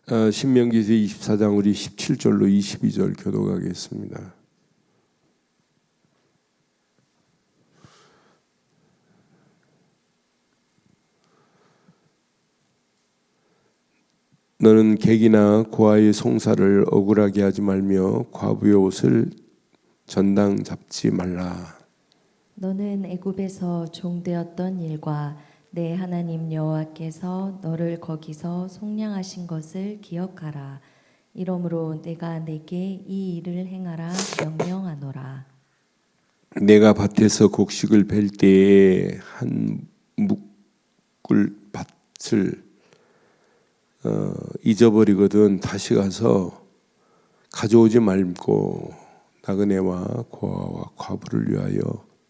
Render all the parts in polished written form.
신명기서 24장 우리 17절로 22절 교독하겠습니다. 너는 객이나 고아의 송사를 억울하게 하지 말며 과부의 옷을 전당 잡지 말라. 너는 애굽에서 종되었던 일과 내 하나님 여호와께서 너를 거기서 속량하신 것을 기억하라. 이러므로 내가 내게 이 일을 행하라 명령하노라. 내가 밭에서 곡식을 벨 때에 한 묵을 밭을 잊어버리거든 다시 가서 가져오지 말고 나그네와 고아와 과부를 위하여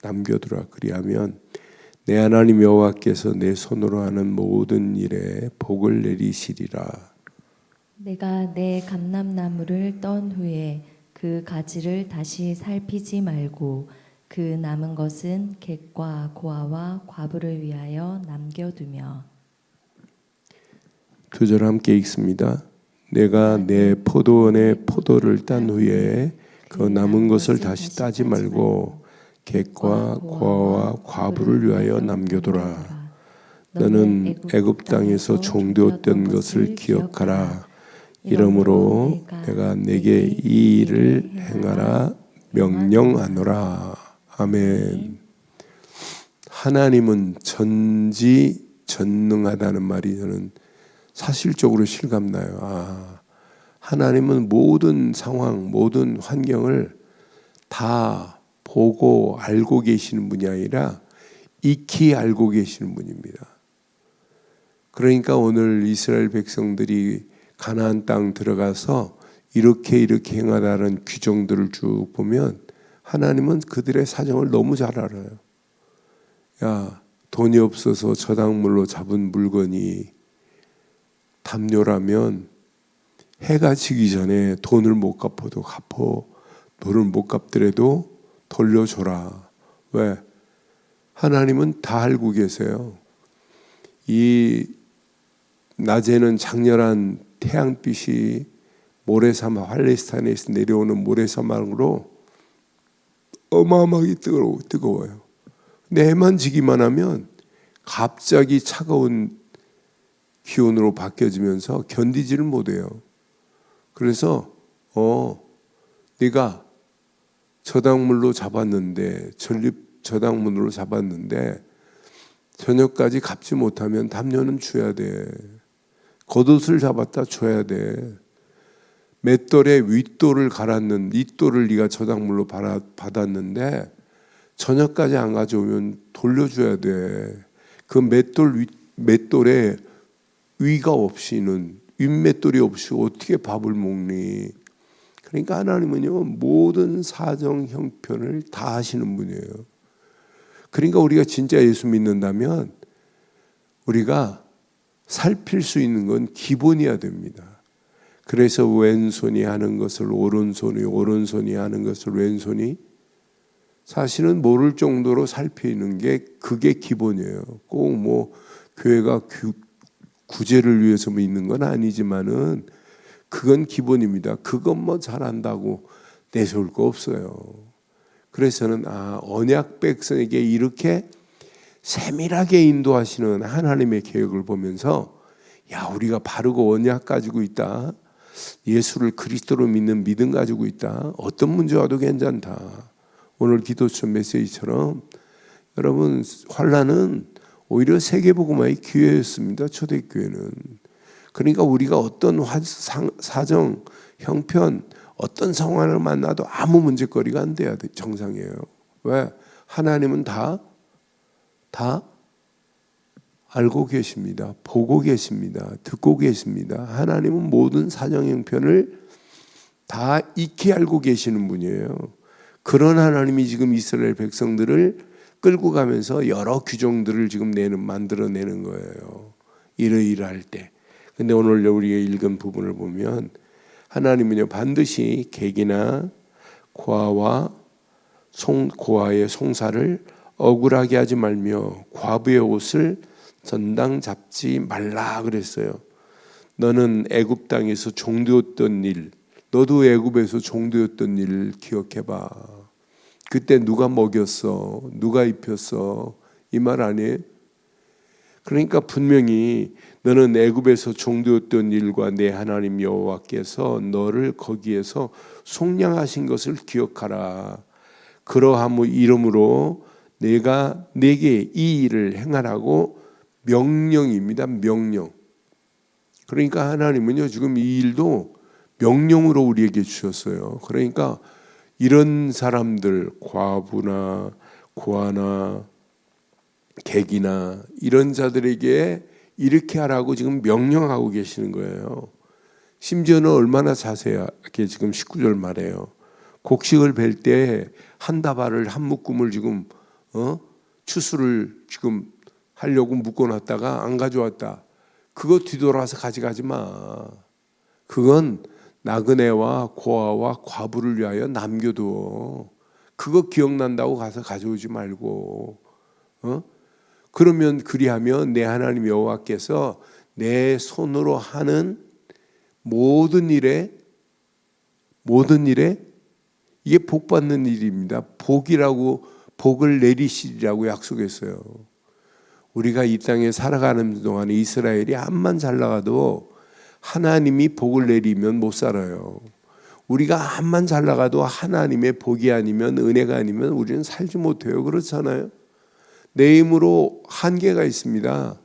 남겨두라. 그리하면 내 하나님 여호와께서 내 손으로 하는 모든 일에 복을 내리시리라. 내가 내 감람나무를 떤 후에 그 가지를 다시 살피지 말고 그 남은 것은 객과 고아와 과부를 위하여 남겨두며. 두 절 함께 읽습니다. 내가 내 포도원의 포도를 딴 후에 그 남은 것을 다시 따지 말고 객과 고아와 과부를 위하여 남겨두라. 너는 애굽 땅에서 종되었던 것을 기억하라. 이러므로 내가 내게 이 일을 행하라 명령하노라. 아멘. 하나님은 전지전능하다는 말이 저는 사실적으로 실감나요. 하나님은 모든 상황, 모든 환경을 다 보고 알고 계시는 분이 아니라 익히 알고 계시는 분입니다. 그러니까 오늘 이스라엘 백성들이 가나안 땅 들어가서 이렇게 행하다는 규정들을 쭉 보면 하나님은 그들의 사정을 너무 잘 알아요. 돈이 없어서 저당물로 잡은 물건이 담요라면 해가 지기 전에 돈을 못 갚아도 갚어, 돈을 못 갚더라도 돌려줘라. 왜? 하나님은 다 알고 계세요. 이 낮에는 장렬한 태양빛이 모래사막, 팔레스타인에서 내려오는 모래사막으로 어마어마하게 뜨거워요. 근데 해만 지기만 하면 갑자기 차가운 기온으로 바뀌어지면서 견디지를 못해요. 그래서 네가 저당물로 잡았는데, 전립 저당물로 잡았는데 저녁까지 갚지 못하면 담요는 줘야 돼. 겉옷을 잡았다 줘야 돼. 맷돌에 윗돌을 갈았는 윗돌을 네가 저당물로 받았는데 저녁까지 안 가져오면 돌려줘야 돼. 그 맷돌에 위가 없이는, 윗맷돌이 없이 어떻게 밥을 먹니? 그러니까 하나님은요, 모든 사정 형편을 다 하시는 분이에요. 그러니까 우리가 진짜 예수 믿는다면 우리가 살필 수 있는 건 기본이어야 됩니다. 그래서 왼손이 하는 것을 오른손이, 오른손이 하는 것을 왼손이, 사실은 모를 정도로 살피는 게 그게 기본이에요. 꼭 교회가 구제를 위해서 믿는 건 아니지만은 그건 기본입니다. 그건 잘한다고 내세울 거 없어요. 그래서는 언약 백성에게 이렇게 세밀하게 인도하시는 하나님의 계획을 보면서 우리가 바르고 언약 가지고 있다. 예수를 그리스도로 믿는 믿음 가지고 있다. 어떤 문제 와도 괜찮다. 오늘 기도처 메시지처럼 여러분, 환난은 오히려 세계복음화의 기회였습니다. 초대교회는. 그러니까 우리가 어떤 사정, 형편, 어떤 상황을 만나도 아무 문제거리가 안 돼야 돼. 정상이에요. 왜? 하나님은 다 알고 계십니다. 보고 계십니다. 듣고 계십니다. 하나님은 모든 사정 형편을 다 익히 알고 계시는 분이에요. 그런 하나님이 지금 이스라엘 백성들을 끌고 가면서 여러 규정들을 지금 만들어내는 거예요. 이러이러할 때. 근데 오늘 우리가 읽은 부분을 보면 하나님은요, 반드시 객이나 고아의 송사를 억울하게 하지 말며 과부의 옷을 전당 잡지 말라 그랬어요. 너는 애굽 땅에서 종되었던 일, 너도 애굽에서 종되었던 일 기억해봐. 그때 누가 먹였어? 누가 입혔어? 이 말 아니에요? 그러니까 분명히 너는 애굽에서 종되었던 일과 내 하나님 여호와께서 너를 거기에서 속량하신 것을 기억하라. 그러함 이름으로 내가 내게 이 일을 행하라고 명령입니다. 명령. 그러니까 하나님은요 지금 이 일도 명령으로 우리에게 주셨어요. 그러니까 이런 사람들, 과부나 고아나 객이나 이런 자들에게 이렇게 하라고 지금 명령하고 계시는 거예요. 심지어는 얼마나 자세하게 지금 19절 말해요. 곡식을 벨 때 한 다발을 한 묶음을 지금 추수를 지금 하려고 묶어놨다가 안 가져왔다. 그거 뒤돌아서 가져가지 마. 그건 나그네와 고아와 과부를 위하여 남겨두어. 그거 기억난다고 가서 가져오지 말고. 그러면 그리하면 내 하나님 여호와께서 내 손으로 하는 모든 일에 이게 복 받는 일입니다. 복을 내리시리라고 약속했어요. 우리가 이 땅에 살아가는 동안에 이스라엘이 암만 잘 나가도 하나님이 복을 내리면 못 살아요. 우리가 암만 잘 나가도 하나님의 복이 아니면 은혜가 아니면 우리는 살지 못해요. 그렇잖아요. 내 힘으로 한계가 있습니다.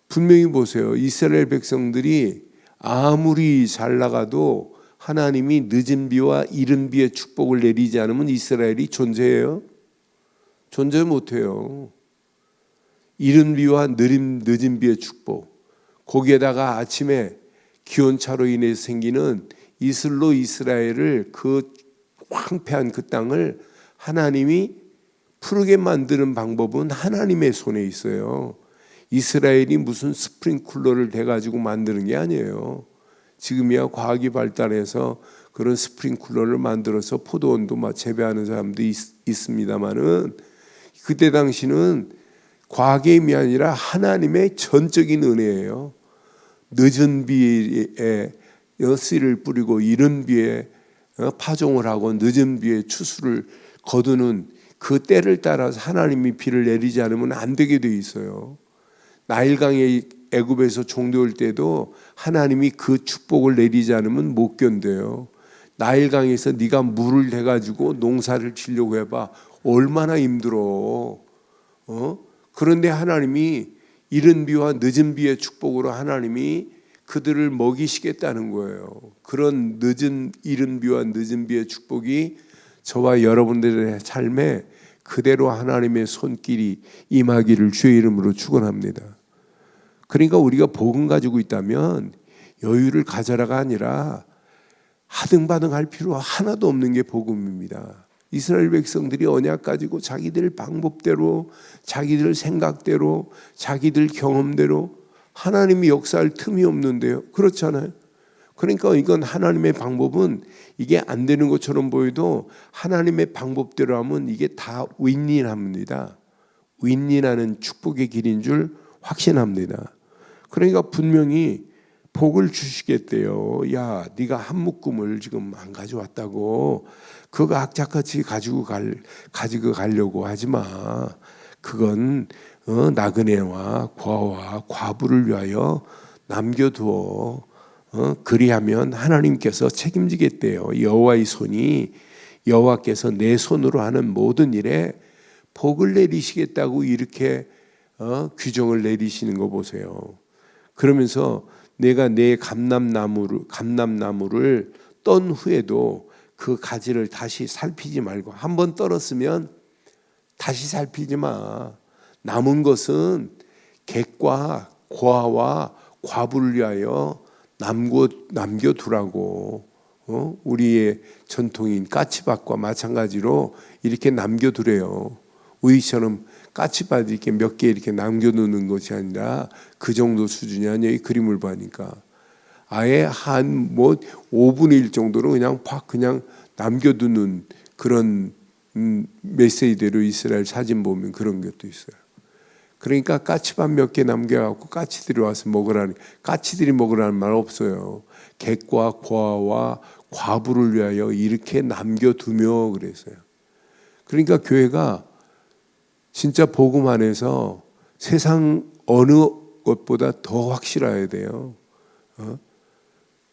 분명히 보세요. 이스라엘 백성들이 아무리 잘 나가도 하나님이 늦은 비와 이른 비의 축복을 내리지 않으면 이스라엘이 존재해요? 존재 못해요. 이른 비와 늦은 비의 축복, 거기에다가 아침에 기온차로 인해서 생기는 이슬로 이스라엘을 그 황폐한 그 땅을 하나님이 푸르게 만드는 방법은 하나님의 손에 있어요. 이스라엘이 무슨 스프링쿨러를 대가지고 만드는 게 아니에요. 지금이야 과학이 발달해서 그런 스프링쿨러를 만들어서 포도원도 재배하는 사람도 있습니다만은 그때 당시는 과학의 힘이 아니라 하나님의 전적인 은혜예요. 늦은 비에 씨를 뿌리고 이른 비에 파종을 하고 늦은 비에 추수를 거두는 그 때를 따라서 하나님이 비를 내리지 않으면 안 되게 돼 있어요. 나일강에 애굽에서 종되올 때도 하나님이 그 축복을 내리지 않으면 못 견뎌요. 나일강에서 네가 물을 대가지고 농사를 지려고 해봐. 얼마나 힘들어. 그런데 하나님이 이른 비와 늦은 비의 축복으로 하나님이 그들을 먹이시겠다는 거예요. 그런 이른 비와 늦은 비의 축복이 저와 여러분들의 삶에 그대로 하나님의 손길이 임하기를 주의 이름으로 축원합니다. 그러니까 우리가 복음 가지고 있다면 여유를 가져라가 아니라 하등바등할 필요 하나도 없는 게 복음입니다. 이스라엘 백성들이 언약 가지고 자기들 방법대로, 자기들 생각대로, 자기들 경험대로 하나님이 역사할 틈이 없는데요. 그렇잖아요. 그러니까 이건 하나님의 방법은 이게 안 되는 것처럼 보여도 하나님의 방법대로 하면 이게 다 윈윈합니다. 윈윈하는 축복의 길인 줄 확신합니다. 그러니까 분명히 복을 주시겠대요. 야, 네가 한 묶음을 지금 안 가져왔다고 그거 악착같이 가지고 가려고 하지 마. 그건 나그네와 고아와 과부를 위하여 남겨두어. 그리하면 하나님께서 책임지겠대요. 여호와의 손이 여호와께서 내 손으로 하는 모든 일에 복을 내리시겠다고 이렇게 규정을 내리시는 거 보세요. 그러면서 내가 내 감람나무를 떤 후에도 그 가지를 다시 살피지 말고 한번 떨었으면 다시 살피지 마. 남은 것은 객과 고아와 과부를 위하여 남겨두라고. 우리의 전통인 까치밭과 마찬가지로 이렇게 남겨두래요. 우리처럼 까치밭 이렇게 몇 개 이렇게 남겨두는 것이 아니라 그 정도 수준이 아니에요. 이 그림을 보니까 아예 한 5분의 1 정도로 그냥 남겨두는 그런 메시지대로 이스라엘 사진 보면 그런 것도 있어요. 그러니까 까치밥 몇 개 남겨갖고 까치들이 와서 먹으라니, 까치들이 먹으라는 말 없어요. 객과 고아와 과부를 위하여 이렇게 남겨두며 그랬어요. 그러니까 교회가 진짜 복음 안에서 세상 어느 것보다 더 확실해야 돼요.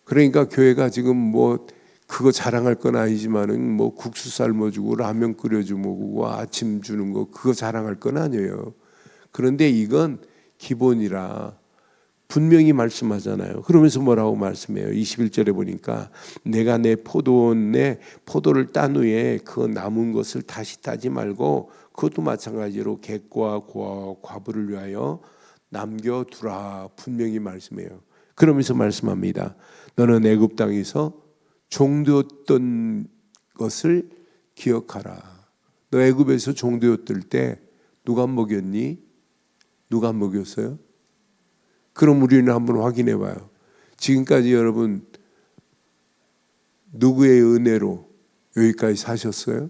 그러니까 교회가 지금 뭐 그거 자랑할 건 아니지만은 뭐 국수 삶아주고 라면 끓여주고 먹고 아침 주는 거 그거 자랑할 건 아니에요. 그런데 이건 기본이라 분명히 말씀하잖아요. 그러면서 뭐라고 말씀해요? 21절에 보니까 내가 내 포도원에 포도를 딴 후에 그 남은 것을 다시 따지 말고 그것도 마찬가지로 객과 고아와 과부를 위하여 남겨두라 분명히 말씀해요. 그러면서 말씀합니다. 너는 애굽 땅에서 종되었던 것을 기억하라. 너 애굽에서 종되었을 때 누가 먹였니? 누가 안 먹였어요? 그럼 우리는 한번 확인해 봐요. 지금까지 여러분 누구의 은혜로 여기까지 사셨어요?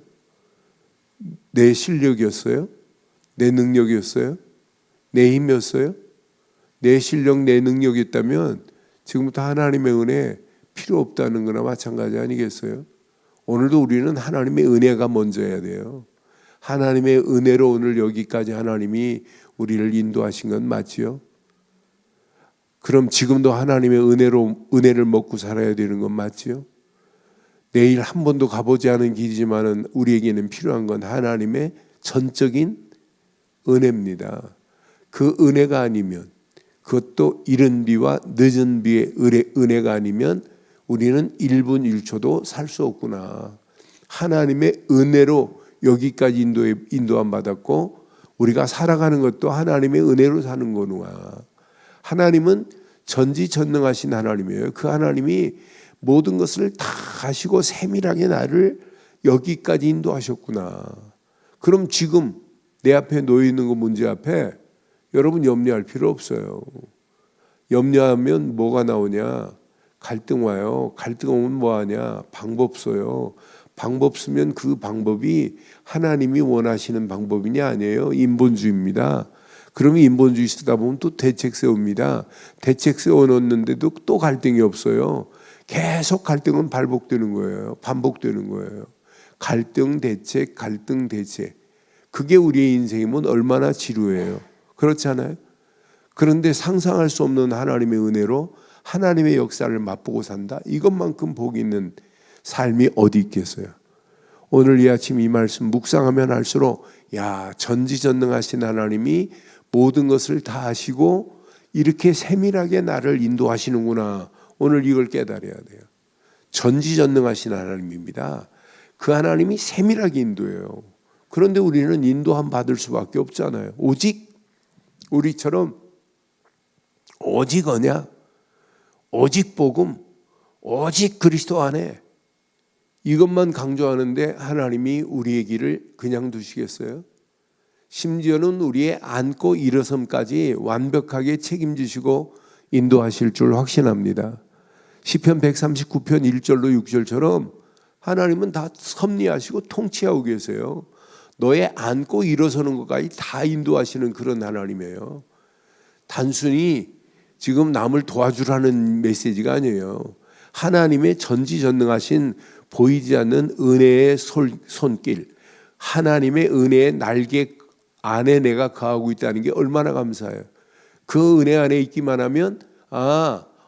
내 실력이었어요? 내 능력이었어요? 내 힘이었어요? 내 실력, 내 능력이었다면 지금부터 하나님의 은혜 필요 없다는 거나 마찬가지 아니겠어요? 오늘도 우리는 하나님의 은혜가 먼저야 돼요. 하나님의 은혜로 오늘 여기까지 하나님이 우리를 인도하신 건 맞지요? 그럼 지금도 하나님의 은혜를 먹고 살아야 되는 건 맞지요? 내일 한 번도 가보지 않은 길이지만은 우리에게는 필요한 건 하나님의 전적인 은혜입니다. 그 은혜가 아니면, 그것도 이른 비와 늦은 비의 은혜가 아니면 우리는 1분 1초도 살 수 없구나. 하나님의 은혜로 여기까지 인도함 받았고 우리가 살아가는 것도 하나님의 은혜로 사는 거구나. 하나님은 전지전능하신 하나님이에요. 그 하나님이 모든 것을 다 하시고 세밀하게 나를 여기까지 인도하셨구나. 그럼 지금 내 앞에 놓여 있는 그 문제 앞에 여러분 염려할 필요 없어요. 염려하면 뭐가 나오냐? 갈등 와요. 갈등 오면 뭐하냐? 방법 써요. 방법 쓰면 그 방법이 하나님이 원하시는 방법이냐? 아니에요. 인본주의입니다. 그러면 인본주의 쓰다 보면 또 대책 세웁니다. 대책 세워놓는데도 또 갈등이 없어요. 계속 갈등은 반복되는 거예요. 갈등 대책, 갈등 대책. 그게 우리의 인생이면 얼마나 지루해요. 그렇지 않아요? 그런데 상상할 수 없는 하나님의 은혜로 하나님의 역사를 맛보고 산다. 이것만큼 복이 있는 삶이 어디 있겠어요? 오늘 이 아침 이 말씀 묵상하면 할수록 전지전능하신 하나님이 모든 것을 다 아시고 이렇게 세밀하게 나를 인도하시는구나. 오늘 이걸 깨달아야 돼요. 전지전능하신 하나님입니다. 그 하나님이 세밀하게 인도해요. 그런데 우리는 인도함 받을 수밖에 없잖아요. 오직 우리처럼 오직 언약, 오직 복음, 오직 그리스도 안에 이것만 강조하는데 하나님이 우리의 길을 그냥 두시겠어요? 심지어는 우리의 앉고 일어섬까지 완벽하게 책임지시고 인도하실 줄 확신합니다. 시편 139편 1절로 6절처럼 하나님은 다 섭리하시고 통치하고 계세요. 너의 앉고 일어서는 것까지 다 인도하시는 그런 하나님이에요. 단순히 지금 남을 도와주라는 메시지가 아니에요. 하나님의 전지전능하신 보이지 않는 은혜의 손길, 하나님의 은혜의 날개 안에 내가 거하고 있다는 게 얼마나 감사해요. 그 은혜 안에 있기만 하면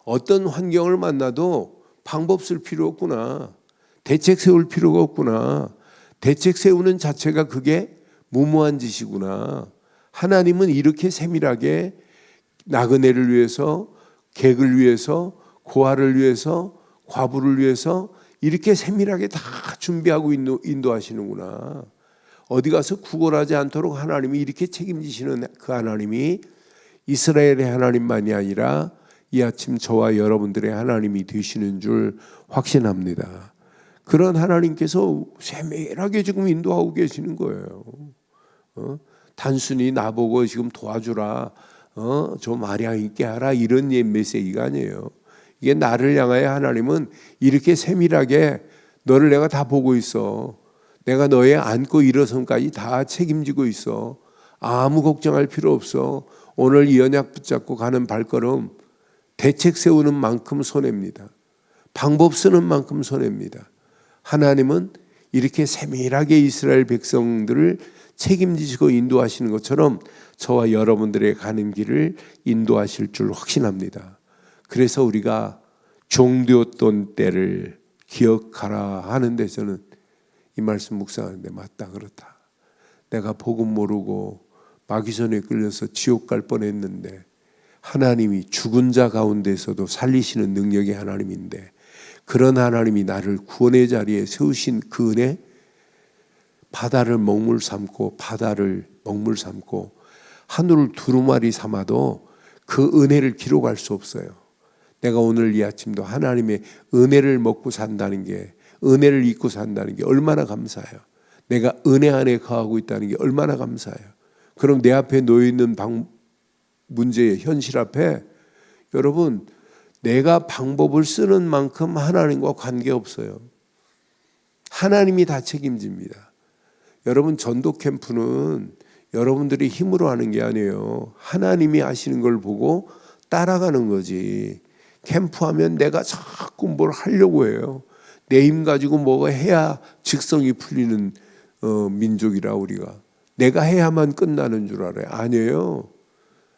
어떤 환경을 만나도 방법 쓸 필요 없구나. 대책 세울 필요가 없구나. 대책 세우는 자체가 그게 무모한 짓이구나. 하나님은 이렇게 세밀하게 나그네를 위해서, 객을 위해서, 고아를 위해서, 과부를 위해서 이렇게 세밀하게 다 준비하고 인도하시는구나. 어디 가서 구걸하지 않도록 하나님이 이렇게 책임지시는 그 하나님이 이스라엘의 하나님만이 아니라 이 아침 저와 여러분들의 하나님이 되시는 줄 확신합니다. 그런 하나님께서 세밀하게 지금 인도하고 계시는 거예요. 단순히 나보고 지금 도와주라, 좀 아량 있게 하라 이런 메시지가 아니에요. 이게 나를 향하여 하나님은 이렇게 세밀하게 너를 내가 다 보고 있어. 내가 너의 앉고 일어선까지 다 책임지고 있어. 아무 걱정할 필요 없어. 오늘 이 언약 붙잡고 가는 발걸음 대책 세우는 만큼 손해입니다. 방법 쓰는 만큼 손해입니다. 하나님은 이렇게 세밀하게 이스라엘 백성들을 책임지시고 인도하시는 것처럼 저와 여러분들의 가는 길을 인도하실 줄 확신합니다. 그래서 우리가 종되었던 때를 기억하라 하는데 저는 이 말씀 묵상하는데 맞다 그렇다. 내가 복음 모르고 마귀손에 끌려서 지옥 갈 뻔했는데 하나님이 죽은 자 가운데서도 살리시는 능력의 하나님인데 그런 하나님이 나를 구원의 자리에 세우신 그 은혜, 바다를 먹물 삼고 바다를 먹물 삼고 하늘을 두루마리 삼아도 그 은혜를 기록할 수 없어요. 내가 오늘 이 아침도 하나님의 은혜를 먹고 산다는 게, 은혜를 잊고 산다는 게 얼마나 감사해요. 내가 은혜 안에 거하고 있다는 게 얼마나 감사해요. 그럼 내 앞에 놓여있는 문제의 현실 앞에 여러분 내가 방법을 쓰는 만큼 하나님과 관계없어요. 하나님이 다 책임집니다. 여러분 전도 캠프는 여러분들이 힘으로 하는 게 아니에요. 하나님이 하시는 걸 보고 따라가는 거지. 캠프하면 내가 자꾸 뭘 하려고 해요. 내 힘 가지고 뭐가 해야 직성이 풀리는 민족이라 우리가. 내가 해야만 끝나는 줄 알아요. 아니에요.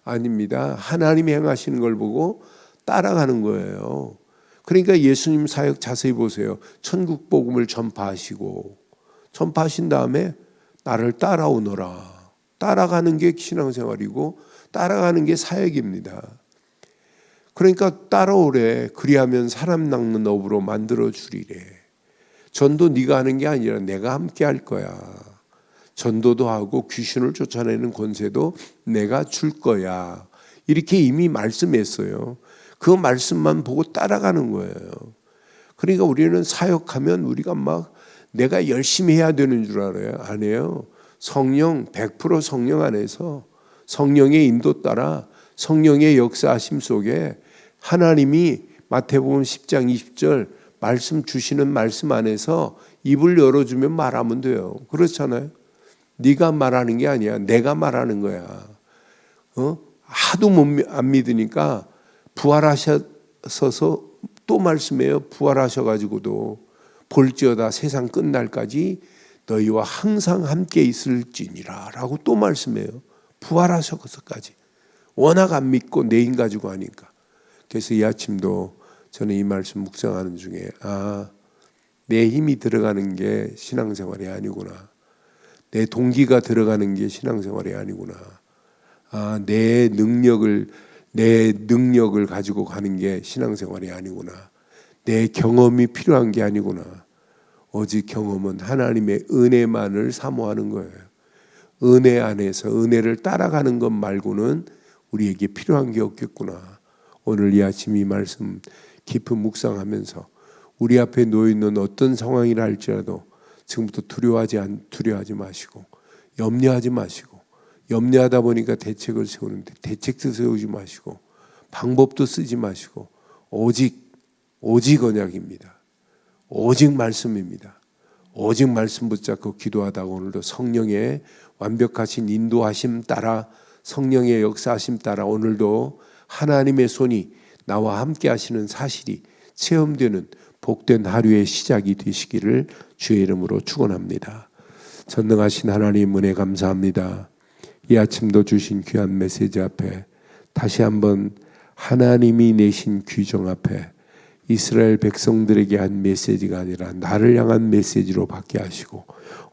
아닙니다. 하나님이 행하시는 걸 보고 따라가는 거예요. 그러니까 예수님 사역 자세히 보세요. 천국 복음을 전파하시고 전파하신 다음에 나를 따라오너라. 따라가는 게 신앙생활이고 따라가는 게 사역입니다. 그러니까 따라오래. 그리하면 사람 낚는 업으로 만들어 주리래. 전도 네가 하는 게 아니라 내가 함께 할 거야. 전도도 하고 귀신을 쫓아내는 권세도 내가 줄 거야. 이렇게 이미 말씀했어요. 그 말씀만 보고 따라가는 거예요. 그러니까 우리는 사역하면 우리가 막 내가 열심히 해야 되는 줄 알아요. 아니에요. 성령 100% 성령 안에서 성령의 인도 따라 성령의 역사하심 속에 하나님이 마태복음 10장 20절 말씀 주시는 말씀 안에서 입을 열어주면 말하면 돼요. 그렇잖아요. 네가 말하는 게 아니야. 내가 말하는 거야. 하도 안 믿으니까 부활하셔서 또 말씀해요. 부활하셔가지고도 볼지어다 세상 끝날까지 너희와 항상 함께 있을지니라 라고 또 말씀해요. 부활하셔서까지. 워낙 안 믿고 내 힘 가지고 하니까. 그래서 이 아침도 저는 이 말씀 묵상하는 중에 내 힘이 들어가는 게 신앙생활이 아니구나. 내 동기가 들어가는 게 신앙생활이 아니구나. 내 능력을 가지고 가는 게 신앙생활이 아니구나. 내 경험이 필요한 게 아니구나. 오직 경험은 하나님의 은혜만을 사모하는 거예요. 은혜 안에서 은혜를 따라가는 것 말고는 우리에게 필요한 게 없겠구나. 오늘 이 아침 이 말씀 깊은 묵상하면서 우리 앞에 놓여있는 어떤 상황이라 할지라도 지금부터 두려워하지 마시고 염려하지 마시고 염려하다 보니까 대책을 세우는데 대책도 세우지 마시고 방법도 쓰지 마시고 오직 언약입니다. 오직 말씀입니다. 오직 말씀 붙잡고 기도하다가 오늘도 성령의 완벽하신 인도하심 따라 성령의 역사하심 따라 오늘도 하나님의 손이 나와 함께 하시는 사실이 체험되는 복된 하루의 시작이 되시기를 주의 이름으로 축원합니다. 전능하신 하나님 은혜 감사합니다. 이 아침도 주신 귀한 메시지 앞에 다시 한번 하나님이 내신 규정 앞에 이스라엘 백성들에게 한 메시지가 아니라 나를 향한 메시지로 받게 하시고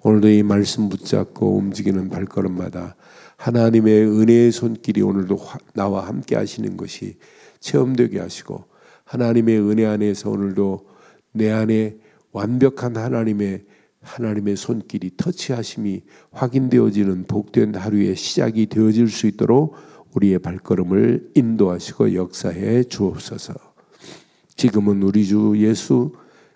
오늘도 이 말씀 붙잡고 움직이는 발걸음마다 하나님의 은혜의 손길이 오늘도 나와 함께 하시는 것이 체험되게 하시고 하나님의 은혜 안에서 오늘도 내 안에 완벽한 하나님의 손길이 터치하심이 확인되어지는 복된 하루의 시작이 되어질 수 있도록 우리의 발걸음을 인도하시고 역사해 주옵소서. 지금은 우리 주 예수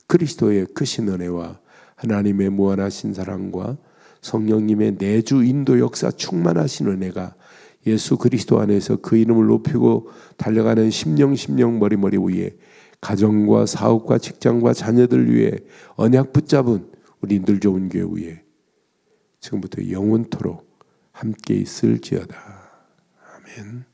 그리스도의 크신 은혜와 하나님의 무한하신 사랑과 성령님의 내주 인도 역사 충만하신 은혜가 예수 그리스도 안에서 그 이름을 높이고 달려가는 심령 머리 위에 가정과 사업과 직장과 자녀들 위해 언약 붙잡은 우리 늘 좋은 교회 위에 지금부터 영원토록 함께 있을지어다. 아멘.